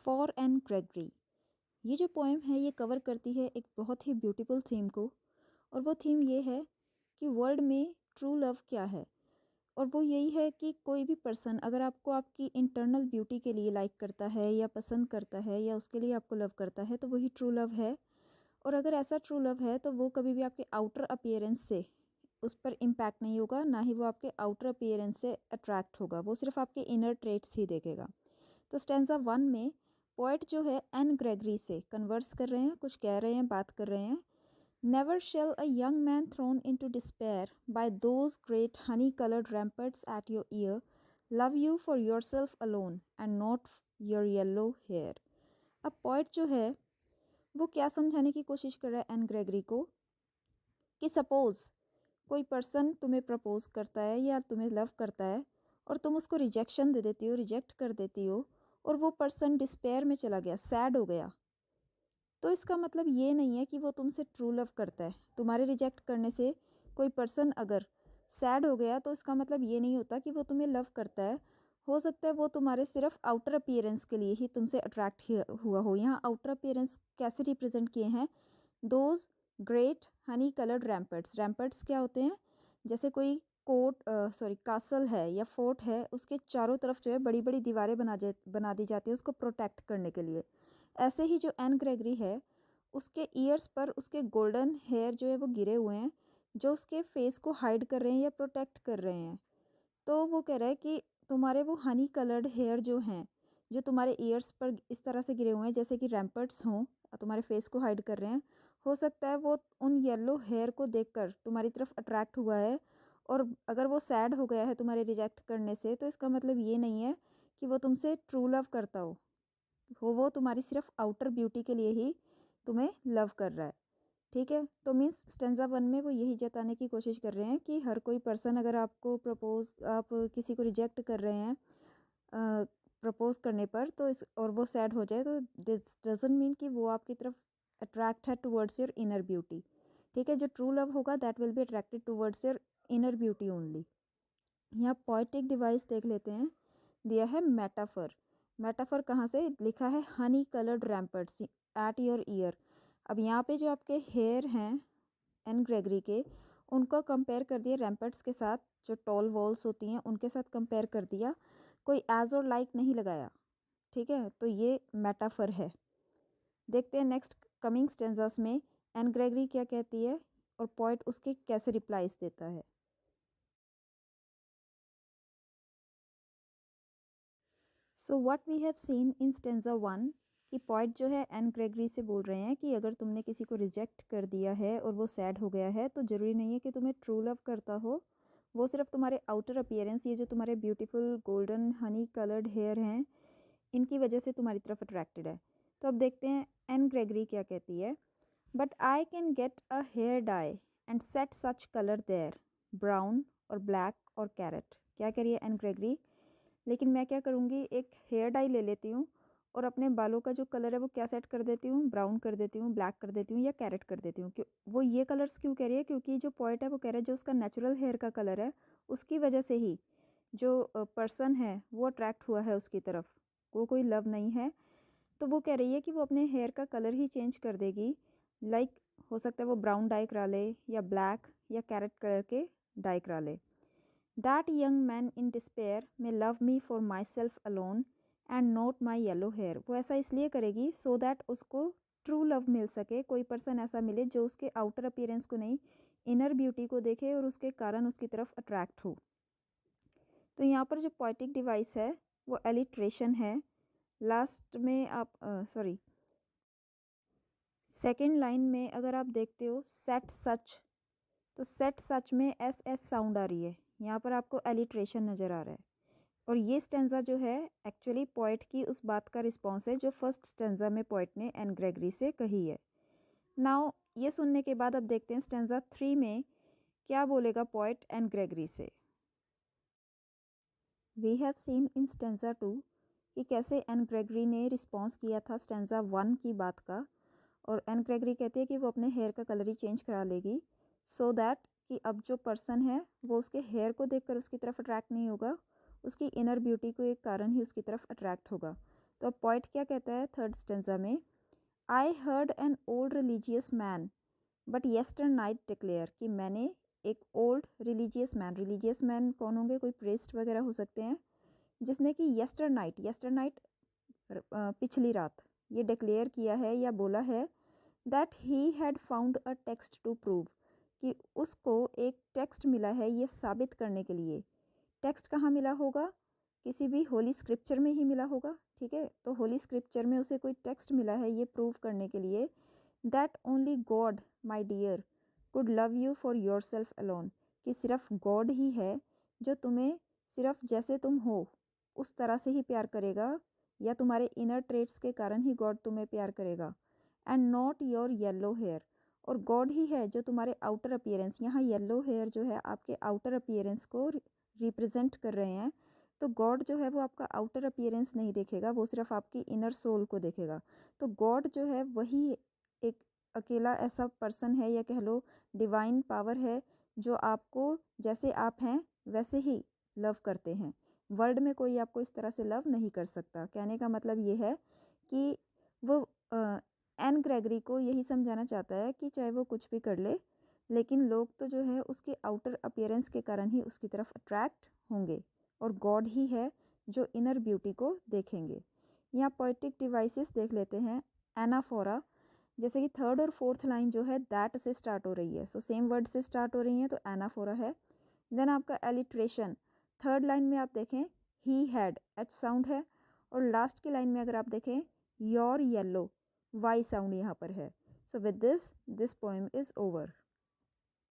For an Gregory. ये जो poem है ये कवर करती है एक बहुत ही ब्यूटीफुल थीम को, और वो थीम ये है कि वर्ल्ड में ट्रू लव क्या है। और वो यही है कि कोई भी पर्सन अगर आपको आपकी इंटरनल ब्यूटी के लिए लाइक करता है या पसंद करता है या उसके लिए आपको लव करता है तो वही ट्रू लव है। और अगर ऐसा ट्रू लव है तो वो कभी भी आपके आउटर अपीयरेंस से उस पर इम्पैक्ट नहीं होगा, ना ही वो आपके आउटर अपीयरेंस से अट्रैक्ट होगा, वो सिर्फ आपके इनर ट्रेट्स ही देखेगा। तो स्टेंजा 1 में पोएट जो है एन ग्रेगरी से कन्वर्स कर रहे हैं, कुछ कह रहे हैं, बात कर रहे हैं। Never shall a young man thrown into despair by those great honey coloured ramparts at your ear love you for yourself alone and not your yellow hair. अब पोएट जो है वो क्या समझाने की कोशिश कर रहा है एन ग्रेगरी को कि सपोज कोई पर्सन तुम्हें प्रपोज करता है या तुम्हें लव करता है और तुम उसको रिजेक्शन दे देती हो, रिजेक्ट कर देती हो, और वो पर्सन डिस्पेयर में चला गया, सैड हो गया, तो इसका मतलब ये नहीं है कि वो तुमसे ट्रू लव करता है। तुम्हारे रिजेक्ट करने से कोई पर्सन अगर सैड हो गया तो इसका मतलब ये नहीं होता कि वो तुम्हें लव करता है। हो सकता है वो तुम्हारे सिर्फ आउटर अपीयरेंस के लिए ही तुमसे अट्रैक्ट हुआ हो। यहाँ आउटर अपीयरेंस कैसे रिप्रेजेंट किए हैं? Those great honey coloured ramparts. Ramparts क्या होते हैं? जैसे कोई कासल है या फोर्ट है, उसके चारों तरफ जो है बड़ी बड़ी दीवारें बना दी जाती है उसको प्रोटेक्ट करने के लिए। ऐसे ही जो एन ग्रेगरी है उसके ईयर्स पर उसके गोल्डन हेयर जो है वो गिरे हुए हैं, जो उसके फेस को हाइड कर रहे हैं या प्रोटेक्ट कर रहे हैं। तो वो कह रहा है कि तुम्हारे वो हनी कलर्ड हेयर जो हैं, जो तुम्हारे ईयर्स पर इस तरह से गिरे हुए हैं जैसे कि रैम्पर्ट्स हों, तुम्हारे फेस को हाइड कर रहे हैं, हो सकता है वो उन येलो हेयर को देखकर तुम्हारी तरफ अट्रैक्ट हुआ है। और अगर वो सैड हो गया है तुम्हारे रिजेक्ट करने से तो इसका मतलब ये नहीं है कि वो तुमसे ट्रू लव करता हो वो तुम्हारी सिर्फ आउटर ब्यूटी के लिए ही तुम्हें लव कर रहा है। ठीक है, तो मीन्स स्टेंजा 1 में वो यही जताने की कोशिश कर रहे हैं कि हर कोई पर्सन अगर आपको प्रपोज, आप किसी को रिजेक्ट कर रहे हैं प्रपोज करने पर, तो इस और वो सैड हो जाए तो दिस डजंट मीन कि वो आपकी तरफ अट्रैक्ट है टुवर्ड्स योर इनर ब्यूटी। ठीक है, जो ट्रू लव होगा that will be attracted towards your inner beauty only. यहाँ पोएटिक डिवाइस देख लेते हैं, दिया है मेटाफर। मेटाफर कहाँ से? लिखा है honey coloured ramparts at your ear. अब यहाँ पे जो आपके हेयर हैं एन ग्रेगरी के, उनको कंपेयर कर दिया रैम्पर्ट्स के साथ, जो टॉल वॉल्स होती हैं उनके साथ कंपेयर कर दिया, कोई एज और लाइक नहीं लगाया। ठीक है, तो ये मेटाफर है। देखते हैं नेक्स्ट कमिंग स्टेंजास में एन ग्रेगरी क्या कहती है और पोएट उसके कैसे रिप्लाइज देता है। So what we have seen in stanza 1 कि पोएट जो है एन ग्रेगरी से बोल रहे हैं कि अगर तुमने किसी को रिजेक्ट कर दिया है और वो सैड हो गया है तो ज़रूरी नहीं है कि तुम्हें ट्रू लव करता हो, वो सिर्फ तुम्हारे आउटर अपीयरेंस, ये जो तुम्हारे beautiful golden honey coloured hair हैं, इनकी वजह से तुम्हारी तरफ अट्रैक्टेड है। तो अब देखते हैं एन ग्रेगरी क्या कहती है। But I can get a hair dye and set such colour there, brown और ब्लैक और कैरेट। क्या कह रही है एन ग्रेगरी? लेकिन मैं क्या करूँगी, एक हेयर डाई ले लेती हूँ और अपने बालों का जो कलर है वो क्या सेट कर देती हूँ, ब्राउन कर देती हूँ, ब्लैक कर देती हूँ या कैरेट कर देती हूँ। क्यों वो ये कलर्स क्यों कह रही है? क्योंकि जो पोएट है वो कह रहा है जो उसका नेचुरल हेयर का कलर है उसकी वजह से ही जो पर्सन है वो अट्रैक्ट हुआ है उसकी तरफ, वो कोई लव नहीं है। तो वो कह रही है कि वो अपने हेयर का कलर ही चेंज कर देगी। लाइक हो सकता है वो ब्राउन डाई करा ले या ब्लैक या कैरेट कलर के डाई करा ले। That young man in despair में love me for myself alone and not my yellow hair. वो ऐसा इसलिए करेगी सो दैट उसको ट्रू लव मिल सके, कोई पर्सन ऐसा मिले जो उसके आउटर अपीयरेंस को नहीं, इनर ब्यूटी को देखे और उसके कारण उसकी तरफ अट्रैक्ट हो। तो यहाँ पर जो पोएटिक डिवाइस है वो एलिट्रेशन है। लास्ट में आप सेकेंड लाइन में अगर आप देखते हो सेट सच, तो सेट सच में एस एस साउंड आ रही है, यहाँ पर आपको एलिट्रेशन नज़र आ रहा है। और ये स्टेंजा जो है एक्चुअली पोएट की उस बात का रिस्पॉन्स है जो फर्स्ट स्टेंजा में पोएट ने एन ग्रेगरी से कही है। नाउ ये सुनने के बाद अब देखते हैं स्टेंजा 3 में क्या बोलेगा पोएट एन ग्रेगरी से। We have seen in stanza 2 कि कैसे एन ग्रेगरी ने रिस्पॉन्स किया था स्टेंजा 1 की बात का। और एन ग्रेगरी कहती है कि वो अपने हेयर का कलर ही चेंज करा लेगी सो दैट कि अब जो पर्सन है वो उसके हेयर को देखकर उसकी तरफ अट्रैक्ट नहीं होगा, उसकी इनर ब्यूटी को एक कारण ही उसकी तरफ अट्रैक्ट होगा। तो अब पोइट क्या कहता है थर्ड स्टेंजा में, I heard an old religious man but yesternight declare, कि मैंने एक ओल्ड रिलीजियस मैन कौन होंगे, कोई प्रेस्ट वगैरह हो सकते हैं, जिसने कि येस्टर नाइट पिछली रात ये डिक्लेयर किया है या बोला है that he had found a text to prove, कि उसको एक टेक्स्ट मिला है ये साबित करने के लिए। टेक्स्ट कहाँ मिला होगा, किसी भी होली स्क्रिप्चर में ही मिला होगा, ठीक है। तो होली स्क्रिप्चर में उसे कोई टेक्स्ट मिला है ये प्रूव करने के लिए that only God my dear could love you for yourself alone, कि सिर्फ गॉड ही है जो तुम्हें सिर्फ जैसे तुम हो उस तरह से ही प्यार करेगा, या तुम्हारे इनर ट्रेट्स के कारण ही गॉड तुम्हें प्यार करेगा। And not your yellow hair, और गॉड ही है जो तुम्हारे आउटर अपीयरेंस, यहाँ येलो हेयर जो है आपके आउटर अपीयरेंस को रिप्रेजेंट कर रहे हैं। तो गॉड जो है वो आपका आउटर अपीयरेंस नहीं देखेगा, वो सिर्फ आपकी इनर सोल को देखेगा। तो गॉड जो है वही एक अकेला ऐसा पर्सन है, या कह लो डिवाइन पावर है, जो आपको जैसे आप हैं वैसे ही लव करते हैं। वर्ल्ड में कोई आपको इस तरह से लव नहीं कर सकता। कहने का मतलब ये है कि वो एन ग्रेगरी को यही समझाना चाहता है कि चाहे वो कुछ भी कर ले, लेकिन लोग तो जो है उसके आउटर अपीयरेंस के कारण ही उसकी तरफ अट्रैक्ट होंगे, और गॉड ही है जो इनर ब्यूटी को देखेंगे। यहाँ पोएटिक डिवाइसेस देख लेते हैं। एनाफोरा, जैसे कि थर्ड और फोर्थ लाइन जो है दैट से स्टार्ट हो रही है, सो सेम वर्ड से स्टार्ट हो रही है, तो एनाफोरा है। देन आपका एलिट्रेशन, थर्ड लाइन में आप देखें ही हैड, एच साउंड है, और लास्ट की लाइन में अगर आप देखें योर येलो, वाई साउंड यहाँ पर है। So with this poem is over.